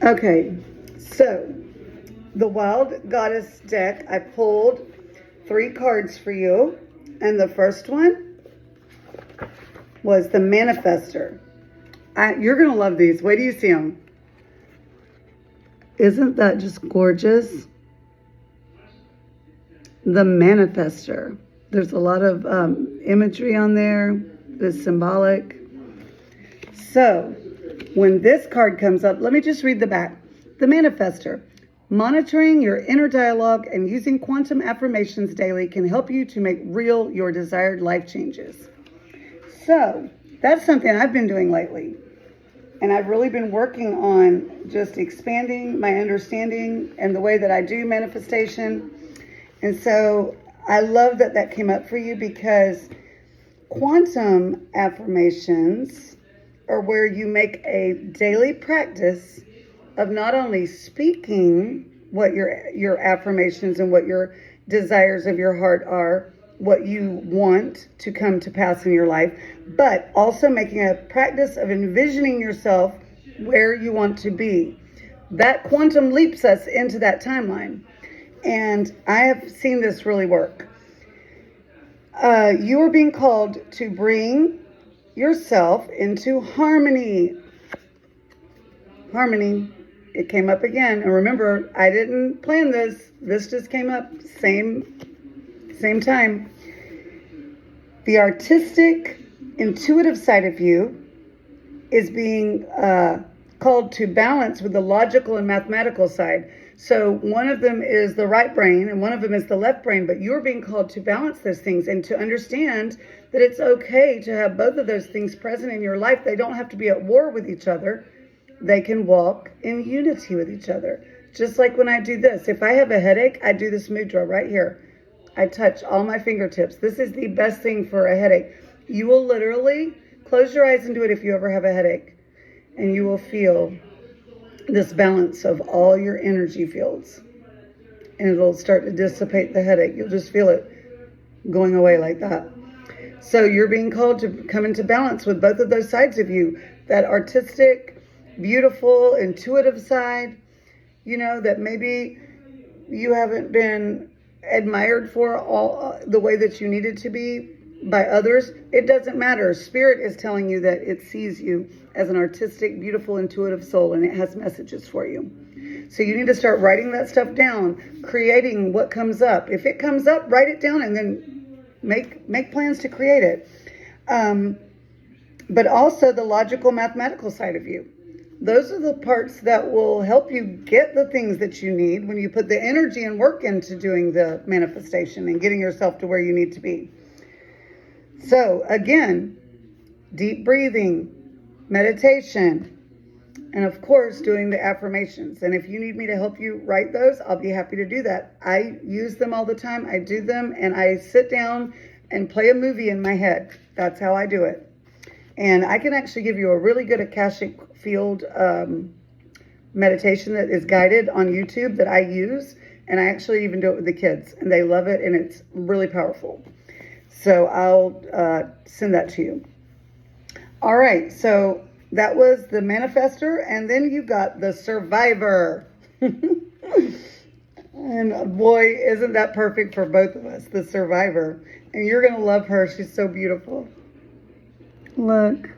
Okay, so the Wild Goddess deck, I pulled 3 cards for you, and the first one was the Manifester. You're going to love these. Wait till you see them. Isn't that just gorgeous? The Manifester. There's a lot of imagery on there that's symbolic. So, when this card comes up, let me just read the back. The Manifester. Monitoring your inner dialogue and using quantum affirmations daily can help you to make real your desired life changes. So, that's something I've been doing lately. And I've really been working on just expanding my understanding and the way that I do manifestation. And so I love that that came up for you, because quantum affirmations are where you make a daily practice of not only speaking what your affirmations and what your desires of your heart are, what you want to come to pass in your life, but also making a practice of envisioning yourself where you want to be. That quantum leaps us into that timeline. And I have seen this really work. You are being called to bring yourself into harmony. Harmony. It came up again. And remember, I didn't plan this. This just came up same time. The artistic, intuitive side of you is being called to balance with the logical and mathematical side. So one of them is the right brain and one of them is the left brain, but you're being called to balance those things and to understand that it's okay to have both of those things present in your life. They don't have to be at war with each other. They can walk in unity with each other. Just like when I do this. If I have a headache, I do this mudra right here. I touch all my fingertips. This is the best thing for a headache. You will literally close your eyes and do it if you ever have a headache. And you will feel this balance of all your energy fields. And it'll start to dissipate the headache. You'll just feel it going away like that. So you're being called to come into balance with both of those sides of you. That artistic, beautiful, intuitive side, that maybe you haven't been admired for all the way that you needed to be by others. It doesn't matter. Spirit is telling you that it sees you as an artistic, beautiful, intuitive soul, and it has messages for you. So you need to start writing that stuff down, creating what comes up. If it comes up, write it down and then make plans to create it. But also the logical, mathematical side of you. Those are the parts that will help you get the things that you need when you put the energy and work into doing the manifestation and getting yourself to where you need to be. So again, deep breathing, meditation, and of course doing the affirmations. And if you need me to help you write those, I'll be happy to do that. I use them all the time. I do them and I sit down and play a movie in my head. That's how I do it. And I can actually give you a really good Akashic field meditation that is guided on YouTube that I use. And I actually even do it with the kids. And they love it and it's really powerful. So I'll send that to you. All right. So that was the Manifester. And then you got the Survivor. And boy, isn't that perfect for both of us, the Survivor. And you're going to love her. She's so beautiful. Look,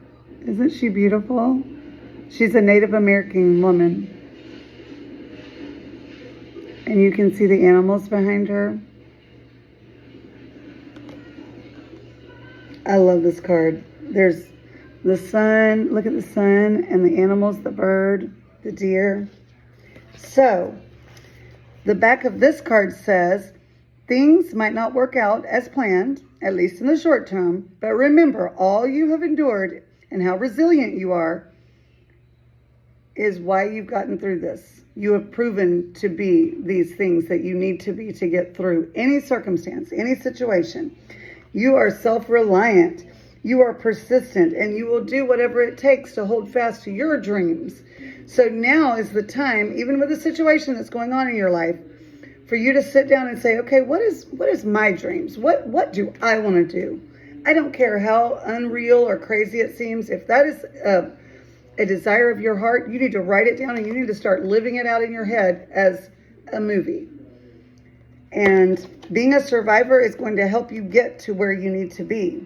isn't she beautiful? She's a Native American woman. And you can see the animals behind her. I love this card. There's the sun. Look at the sun and the animals, the bird, the deer. So, the back of this card says, things might not work out as planned, at least in the short term, but remember, all you have endured and how resilient you are is why you've gotten through this. You have proven to be these things that you need to be to get through any circumstance, any situation. You are self-reliant. You are persistent, and you will do whatever it takes to hold fast to your dreams. So now is the time, even with the situation that's going on in your life, for you to sit down and say, okay, what is my dreams? What do I want to do? I don't care how unreal or crazy it seems. If that is a desire of your heart, you need to write it down and you need to start living it out in your head as a movie. And being a survivor is going to help you get to where you need to be.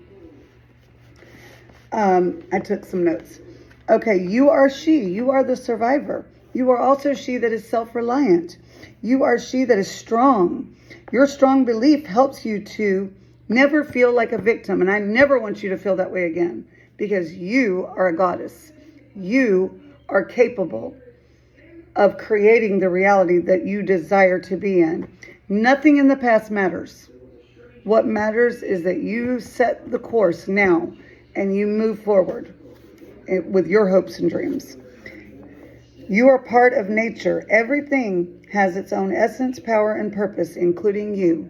I took some notes. Okay, you are she. You are the survivor. You are also she that is self-reliant. You are she that is strong. Your strong belief helps you to never feel like a victim. And I never want you to feel that way again, because you are a goddess. You are capable of creating the reality that you desire to be in. Nothing in the past matters. What matters is that you set the course now and you move forward with your hopes and dreams. You are part of nature. Everything has its own essence, power, and purpose, including you.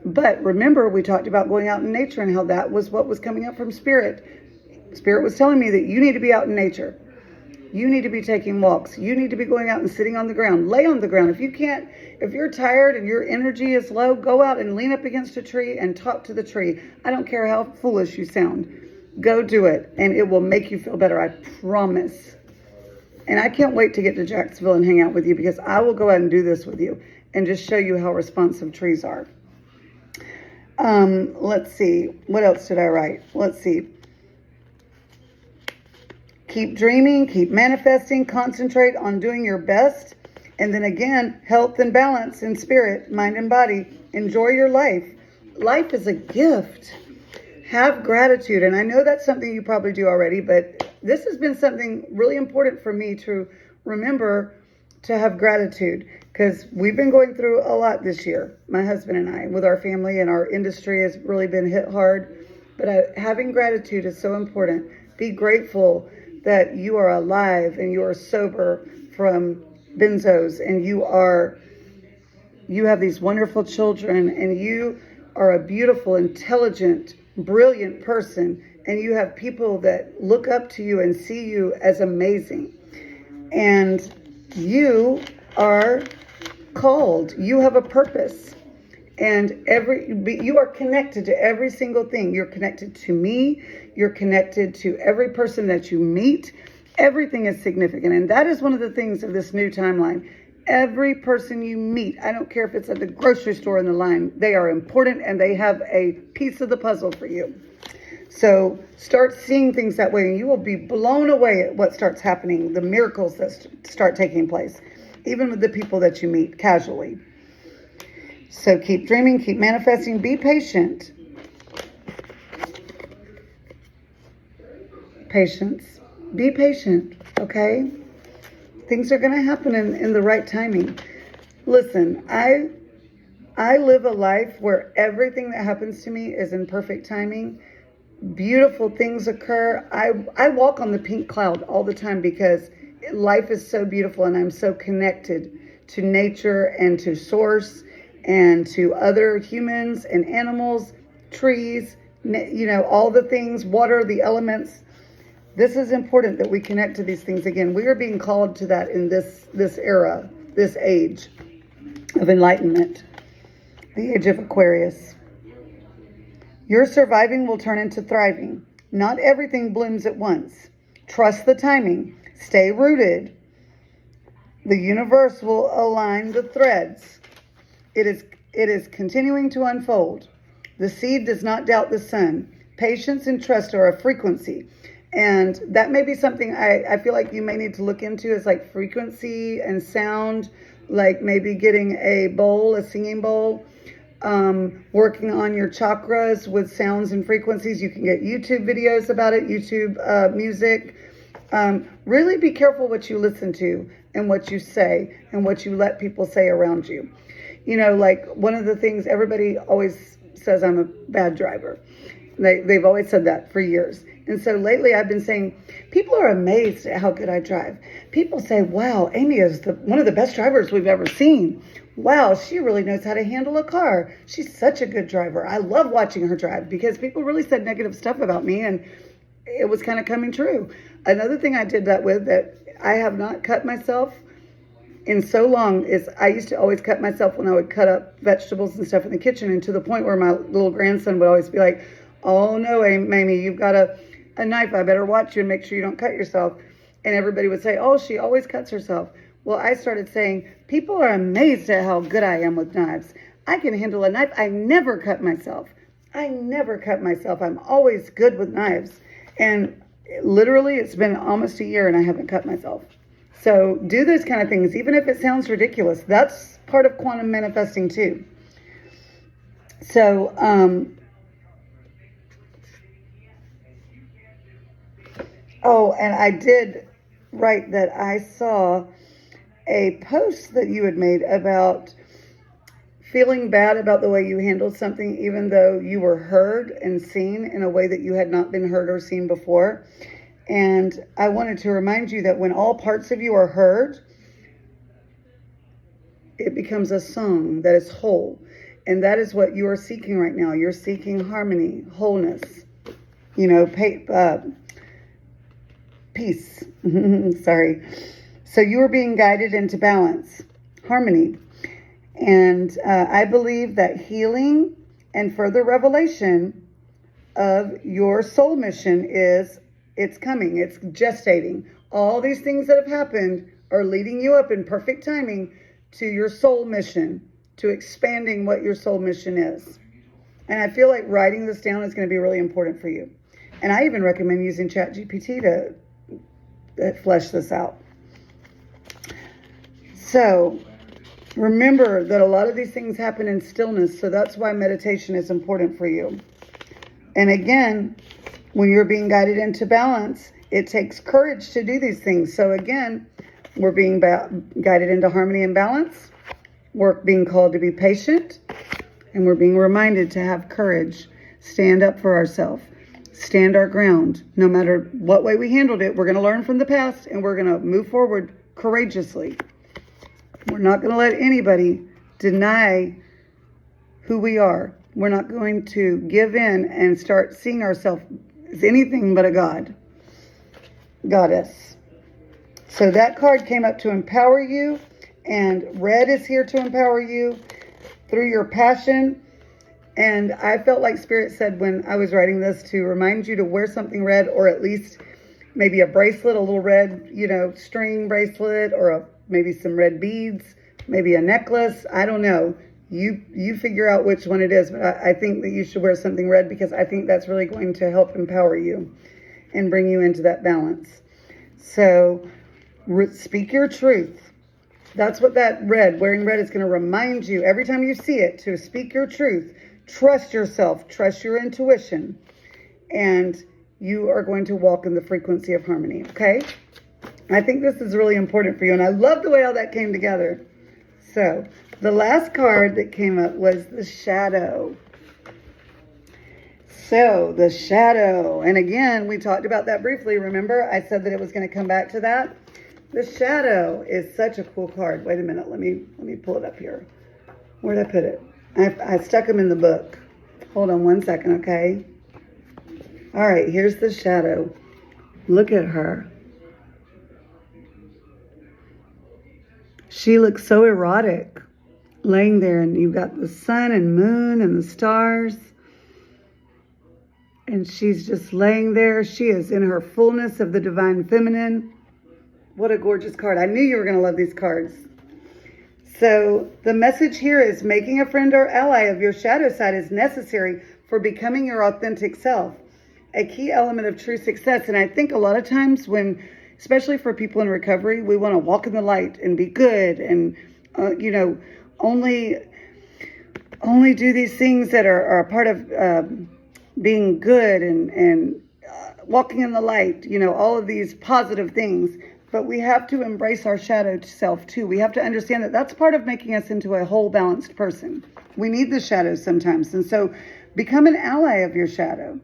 But remember, we talked about going out in nature and how that was what was coming up from Spirit. Spirit was telling me that you need to be out in nature. You need to be taking walks. You need to be going out and sitting on the ground. Lay on the ground. If you're tired and your energy is low, go out and lean up against a tree and talk to the tree. I don't care how foolish you sound. Go do it, and it will make you feel better. I promise. And I can't wait to get to Jacksonville and hang out with you, because I will go out and do this with you and just show you how responsive trees are. Let's see. What else did I write? Let's see. Keep dreaming, keep manifesting, concentrate on doing your best. And then again, health and balance in spirit, mind and body. Enjoy your life. Life is a gift. Have gratitude. And I know that's something you probably do already, but this has been something really important for me to remember, to have gratitude, because we've been going through a lot this year, my husband and I, with our family, and our industry has really been hit hard. But having gratitude is so important. Be grateful that you are alive and you are sober from benzos, and you have these wonderful children, and you are a beautiful, intelligent, brilliant person, and you have people that look up to you and see you as amazing. And you are called. You have a purpose. And you are connected to every single thing. You're connected to me. You're connected to every person that you meet. Everything is significant. And that is one of the things of this new timeline. Every person you meet, I don't care if it's at the grocery store in the line, they are important and they have a piece of the puzzle for you. So start seeing things that way, and you will be blown away at what starts happening, the miracles that start taking place, even with the people that you meet casually. So keep dreaming, keep manifesting, be patient. Patience. Be patient, okay? Things are going to happen in the right timing. Listen, I live a life where everything that happens to me is in perfect timing. Beautiful things occur. I walk on the pink cloud all the time, because life is so beautiful and I'm so connected to nature and to source and to other humans and animals, trees, all the things, water, the elements. This is important that we connect to these things again. We are being called to that in this era, this age of enlightenment, the age of Aquarius. Your surviving will turn into thriving. Not everything blooms at once. Trust the timing. Stay rooted. The universe will align the threads. It is continuing to unfold. The seed does not doubt the sun. Patience and trust are a frequency. And that may be something I feel like you may need to look into, is like frequency and sound, like maybe getting a singing bowl, working on your chakras with sounds and frequencies. You can get YouTube videos about it, YouTube music. Really be careful what you listen to and what you say and what you let people say around you. Like one of the things, everybody always says I'm a bad driver. They've always said that for years. And so lately I've been saying, people are amazed at how good I drive. People say, wow, Amy is one of the best drivers we've ever seen. Wow, she really knows how to handle a car. She's such a good driver. I love watching her drive, because people really said negative stuff about me, and it was kind of coming true. Another thing I did that with, that I have not cut myself in so long, is I used to always cut myself when I would cut up vegetables and stuff in the kitchen, and to the point where my little grandson would always be like, oh no, Amy, you've got a knife. I better watch you and make sure you don't cut yourself. And everybody would say, oh, she always cuts herself. Well, I started saying, people are amazed at how good I am with knives. I can handle a knife. I never cut myself. I never cut myself. I'm always good with knives. And literally, it's been almost a year and I haven't cut myself. So do those kind of things, even if it sounds ridiculous. That's part of quantum manifesting too. So, oh, and I did write that I saw a post that you had made about feeling bad about the way you handled something, even though you were heard and seen in a way that you had not been heard or seen before. And I wanted to remind you that when all parts of you are heard, it becomes a song that is whole. And that is what you are seeking right now. You're seeking harmony, wholeness, peace. Sorry. So you are being guided into balance, harmony. And I believe that healing and further revelation of your soul mission it's coming. It's gestating. All these things that have happened are leading you up in perfect timing to your soul mission, to expanding what your soul mission is. And I feel like writing this down is going to be really important for you. And I even recommend using ChatGPT to flesh this out. So remember that a lot of these things happen in stillness. So that's why meditation is important for you. And again, when you're being guided into balance, it takes courage to do these things. So again, we're being guided into harmony and balance. We're being called to be patient. And we're being reminded to have courage. Stand up for ourselves. Stand our ground. No matter what way we handled it, we're going to learn from the past and we're going to move forward courageously. We're not going to let anybody deny who we are. We're not going to give in and start seeing ourselves as anything but a goddess. So that card came up to empower you, and red is here to empower you through your passion. And I felt like Spirit said when I was writing this to remind you to wear something red, or at least maybe a bracelet, a little red, string bracelet, or maybe some red beads, maybe a necklace. I don't know. You figure out which one it is, but I think that you should wear something red because I think that's really going to help empower you and bring you into that balance. So speak your truth. That's what that wearing red is going to remind you every time you see it, to speak your truth. Trust yourself, trust your intuition, and you are going to walk in the frequency of harmony, okay? I think this is really important for you, and I love the way all that came together. So the last card that came up was the shadow. So the shadow, and again, we talked about that briefly. Remember, I said that it was going to come back to that. The shadow is such a cool card. Wait a minute, let me pull it up here. Where'd I put it? I stuck them in the book. Hold on one second, okay? All right, here's the shadow. Look at her. She looks so erotic, laying there, and you've got the sun and moon and the stars. And she's just laying there. She is in her fullness of the divine feminine. What a gorgeous card. I knew you were going to love these cards. So the message here is making a friend or ally of your shadow side is necessary for becoming your authentic self, a key element of true success. And I think a lot of times when, especially for people in recovery, we want to walk in the light and be good and, only do these things that are a part of being good and walking in the light, all of these positive things. But we have to embrace our shadow self too. We have to understand that that's part of making us into a whole balanced person. We need the shadows sometimes. And so become an ally of your shadow.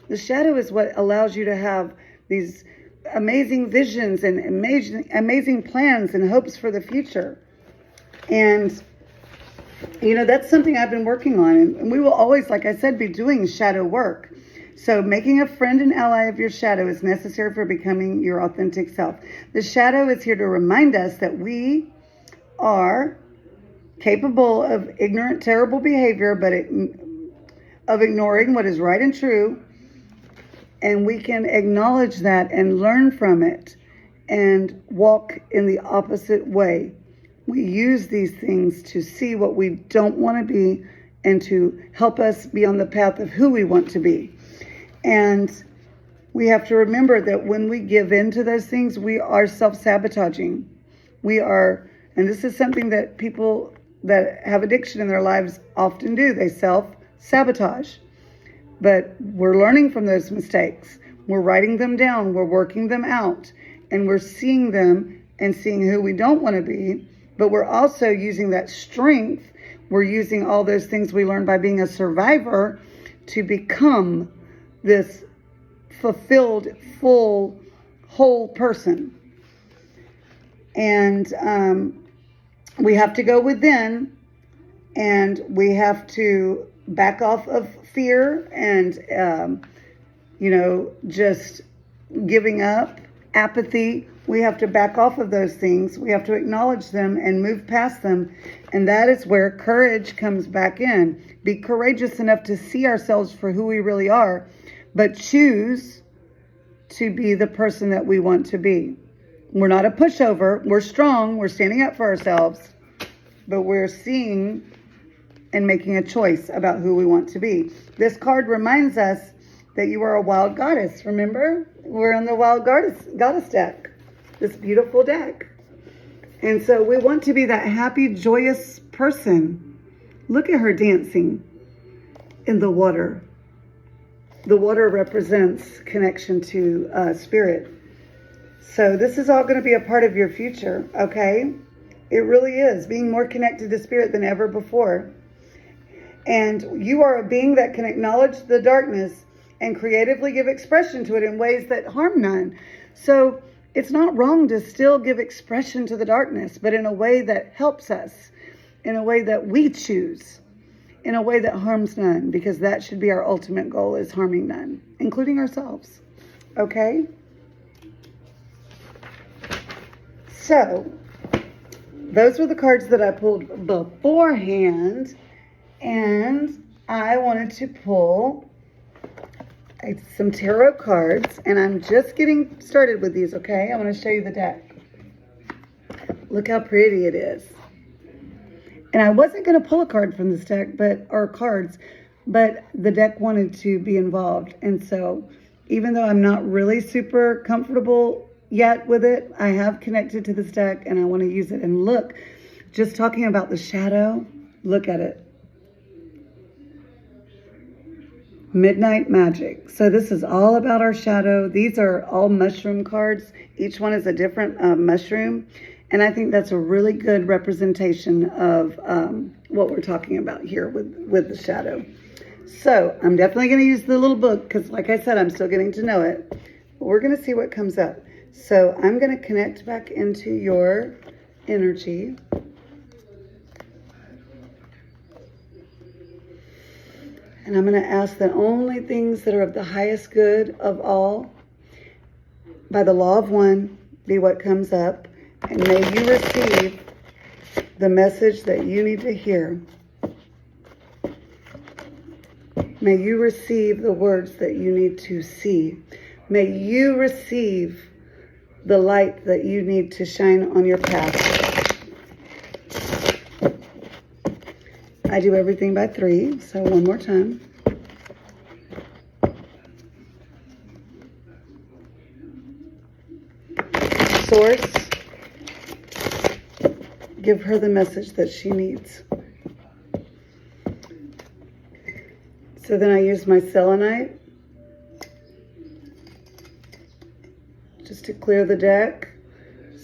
The shadow is what allows you to have these amazing visions and amazing plans and hopes for the future. And, that's something I've been working on. And we will always, like I said, be doing shadow work. So making a friend and ally of your shadow is necessary for becoming your authentic self. The shadow is here to remind us that we are capable of ignorant, terrible behavior, but of ignoring what is right and true. And we can acknowledge that and learn from it and walk in the opposite way. We use these things to see what we don't want to be and to help us be on the path of who we want to be. And we have to remember that when we give in to those things, we are self-sabotaging. We are, and this is something that people that have addiction in their lives often do. They self-sabotage. But we're learning from those mistakes. We're writing them down. We're working them out. And we're seeing them and seeing who we don't want to be. But we're also using that strength. We're using all those things we learned by being a survivor to become this fulfilled, full, whole person. And we have to go within, and we have to back off of fear and, just giving up, apathy. We have to back off of those things. We have to acknowledge them and move past them. And that is where courage comes back in. Be courageous enough to see ourselves for who we really are, but choose to be the person that we want to be. We're not a pushover. We're strong. We're standing up for ourselves, but we're seeing and making a choice about who we want to be. This card reminds us that you are a wild goddess. Remember? We're in the wild goddess deck, this beautiful deck. And so we want to be that happy, joyous person. Look at her dancing in the water. The water represents connection to spirit. So this is all going to be a part of your future, okay? It really is, being more connected to spirit than ever before. And you are a being that can acknowledge the darkness and creatively give expression to it in ways that harm none. So it's not wrong to still give expression to the darkness, but in a way that helps us, in a way that we choose, in a way that harms none, because that should be our ultimate goal, is harming none, including ourselves. Okay? So those were the cards that I pulled beforehand, and I wanted to pull some tarot cards, and I'm just getting started with these, okay? I want to show you the deck. Look how pretty it is. And I wasn't going to pull a card from this deck, or cards, but the deck wanted to be involved. And so even though I'm not really super comfortable yet with it, I have connected to this deck and I want to use it. And look, just talking about the shadow, look at it. Midnight Magic. So this is all about our shadow. These are all mushroom cards. Each one is a different mushroom. And I think that's a really good representation of what we're talking about here with the shadow. So I'm definitely going to use the little book because, like I said, I'm still getting to know it. But we're going to see what comes up. So I'm going to connect back into your energy. And I'm going to ask that only things that are of the highest good of all, by the law of one, be what comes up. And may you receive the message that you need to hear. May you receive the words that you need to see. May you receive the light that you need to shine on your path. I do everything by 3, so one more time. Source, give her the message that she needs. So then I use my selenite just to clear the deck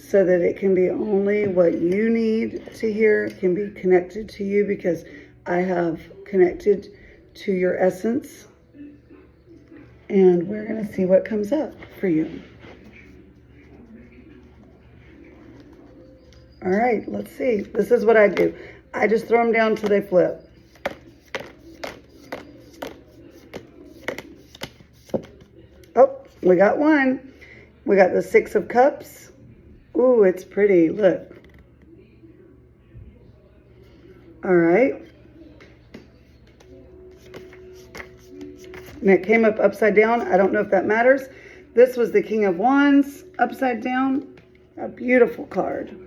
so that it can be only what you need to hear, can be connected to you, because I have connected to your essence. And we're going to see what comes up for you. All right, let's see. This is what I do. I just throw them down until they flip. Oh, we got one. We got the 6 of Cups. Ooh, it's pretty. Look. All right. And it came up upside down. I don't know if that matters. This was the King of Wands upside down. A beautiful card.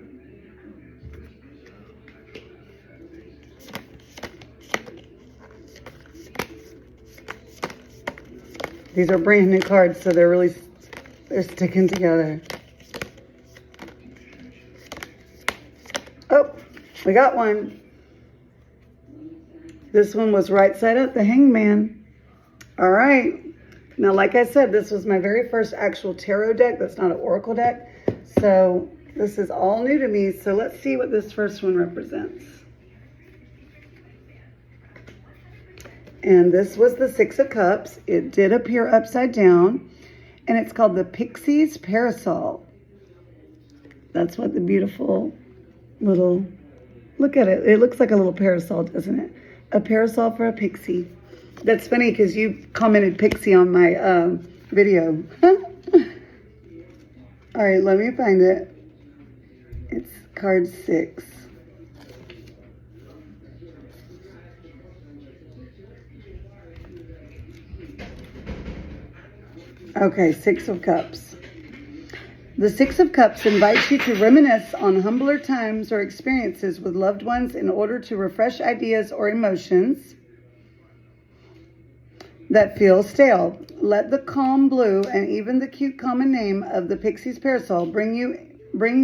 These are brand new cards, so they're sticking together. Oh, we got one. This one was right side up, the Hangman. All right. Now, like I said, this was my very first actual tarot deck. That's not an oracle deck. So this is all new to me. So let's see what this first one represents. And this was the Six of Cups. It did appear upside down. And it's called the Pixie's Parasol. That's what the beautiful little... Look at it. It looks like a little parasol, doesn't it? A parasol for a pixie. That's funny because you commented pixie on my video. All right, let me find it. It's card 6. Okay, Six of Cups. The Six of Cups invites you to reminisce on humbler times or experiences with loved ones in order to refresh ideas or emotions that feel stale. Let the calm blue and even the cute common name of the Pixie's Parasol bring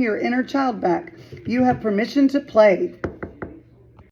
your inner child back. You have permission to play.